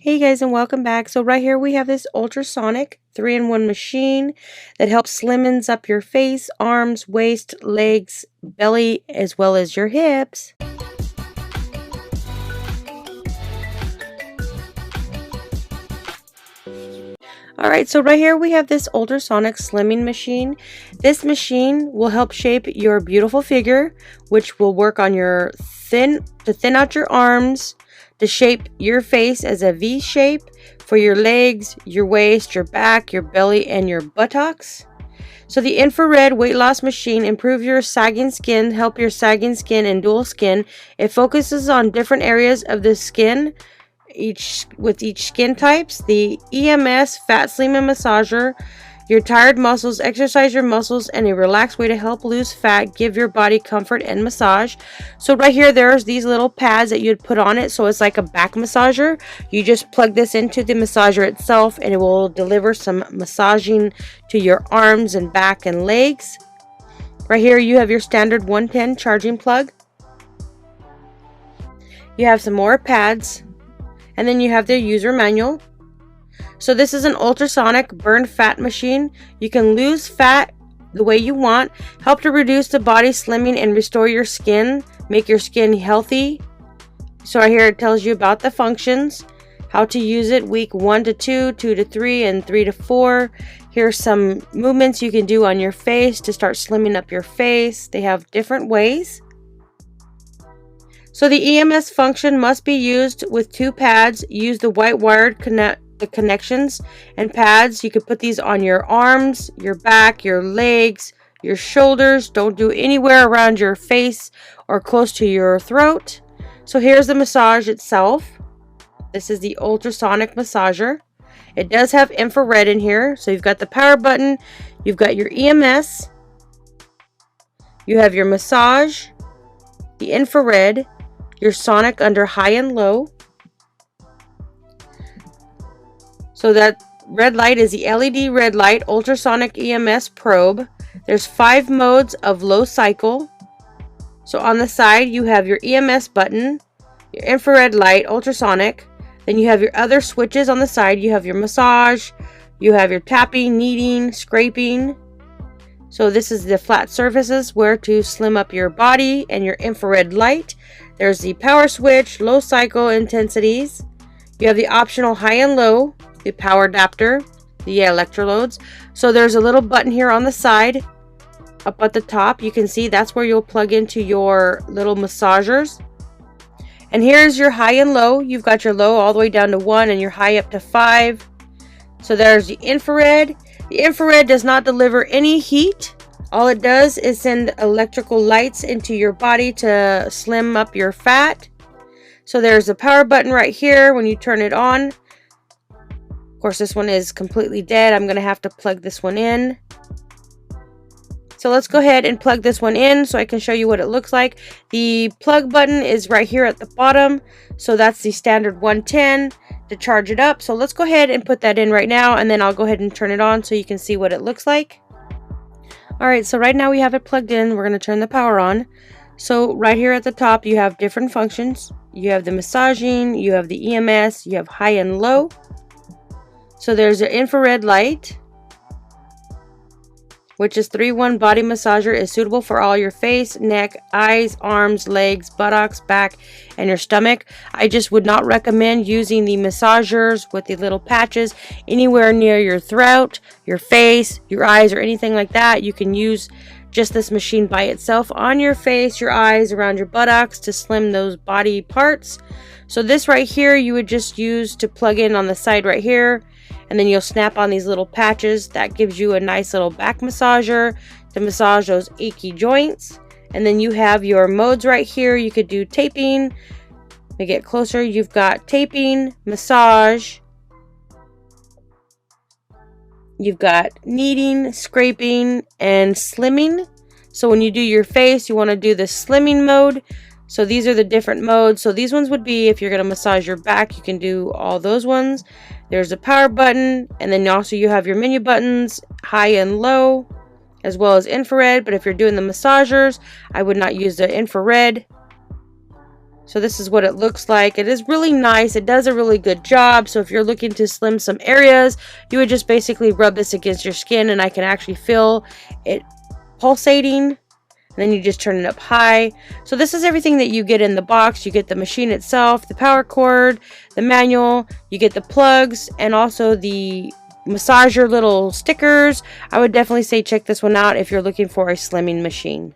Hey guys, and welcome back. So right here we have this ultrasonic 3-in-1 machine that helps slimmens up your face, arms, waist, legs, belly, as well as your hips. Alright, so right here we have this ultrasonic slimming machine. This machine will help shape your beautiful figure, which will work on your thin out your arms, to shape your face as a V shape for your legs, your waist, your back, your belly, and your buttocks. So the infrared weight loss machine improves your sagging skin, help your sagging skin and dual skin. It focuses on different areas of the skin, with each skin types. The EMS fat slimming massager. Your tired muscles, exercise your muscles in a relaxed way to help lose fat, give your body comfort and massage. So right here, there's these little pads that you'd put on it. So it's like a back massager. You just plug this into the massager itself and it will deliver some massaging to your arms and back and legs. Right here, you have your standard 110 charging plug. You have some more pads. And then you have the user manual. So this is an ultrasonic burn fat machine. You can lose fat the way you want, help to reduce the body slimming and restore your skin, make your skin healthy. So right here it tells you about the functions, how to use it week 1 to 2, 2 to 3, and 3 to 4. Here's some movements you can do on your face to start slimming up your face. They have different ways. So the EMS function must be used with 2 pads. Use the white wired connections and pads. You could put these on your arms, your back, your legs, your shoulders. Don't do anywhere around your face or close to your throat. So here's the massage itself. This is the ultrasonic massager. It does have infrared in here. So you've got the power button, you've got your EMS, you have your massage, the infrared, your sonic under high and low. So that red light is the LED red light ultrasonic EMS probe. There's 5 modes of low cycle. So on the side you have your EMS button, your infrared light ultrasonic. Then you have your other switches on the side. You have your massage, you have your tapping, kneading, scraping. So this is the flat surfaces where to slim up your body and your infrared light. There's the power switch, low cycle intensities. You have the optional high and low, the power adapter, the electrodes. So there's a little button here on the side. Up at the top, you can see that's where you'll plug into your little massagers. And here's your high and low. You've got your low all the way down to 1 and your high up to 5. So there's the infrared. The infrared does not deliver any heat. All it does is send electrical lights into your body to slim up your fat. So there's a power button right here when you turn it on. Of course, this one is completely dead. I'm going to have to plug this one in. So let's go ahead and plug this one in so I can show you what it looks like. The plug button is right here at the bottom. So that's the standard 110 to charge it up. So let's go ahead and put that in right now, and then I'll go ahead and turn it on so you can see what it looks like. Alright, so right now we have it plugged in. We're going to turn the power on. So right here at the top you have different functions. You have the massaging, you have the EMS, you have high and low. So there's an infrared light, which is 3-in-1 body massager, is suitable for all your face, neck, eyes, arms, legs, buttocks, back, and your stomach. I just would not recommend using the massagers with the little patches anywhere near your throat, your face, your eyes, or anything like that. You can use just this machine by itself on your face, your eyes, around your buttocks to slim those body parts. So this right here you would just use to plug in on the side right here. And then you'll snap on these little patches. That gives you a nice little back massager to massage those achy joints. And then you have your modes right here. You could do taping. Let me get closer. You've got taping, massage. You've got kneading, scraping, and slimming. So when you do your face, you want to do the slimming mode. So these are the different modes. So these ones would be, if you're going to massage your back, you can do all those ones. There's a power button, and then also you have your menu buttons, high and low, as well as infrared. But if you're doing the massagers, I would not use the infrared. So this is what it looks like. It is really nice. It does a really good job. So if you're looking to slim some areas, you would just basically rub this against your skin, and I can actually feel it pulsating. And then you just turn it up high. So this is everything that you get in the box. You get the machine itself, the power cord, the manual, you get the plugs, and also the massager little stickers. I would definitely say check this one out if you're looking for a slimming machine.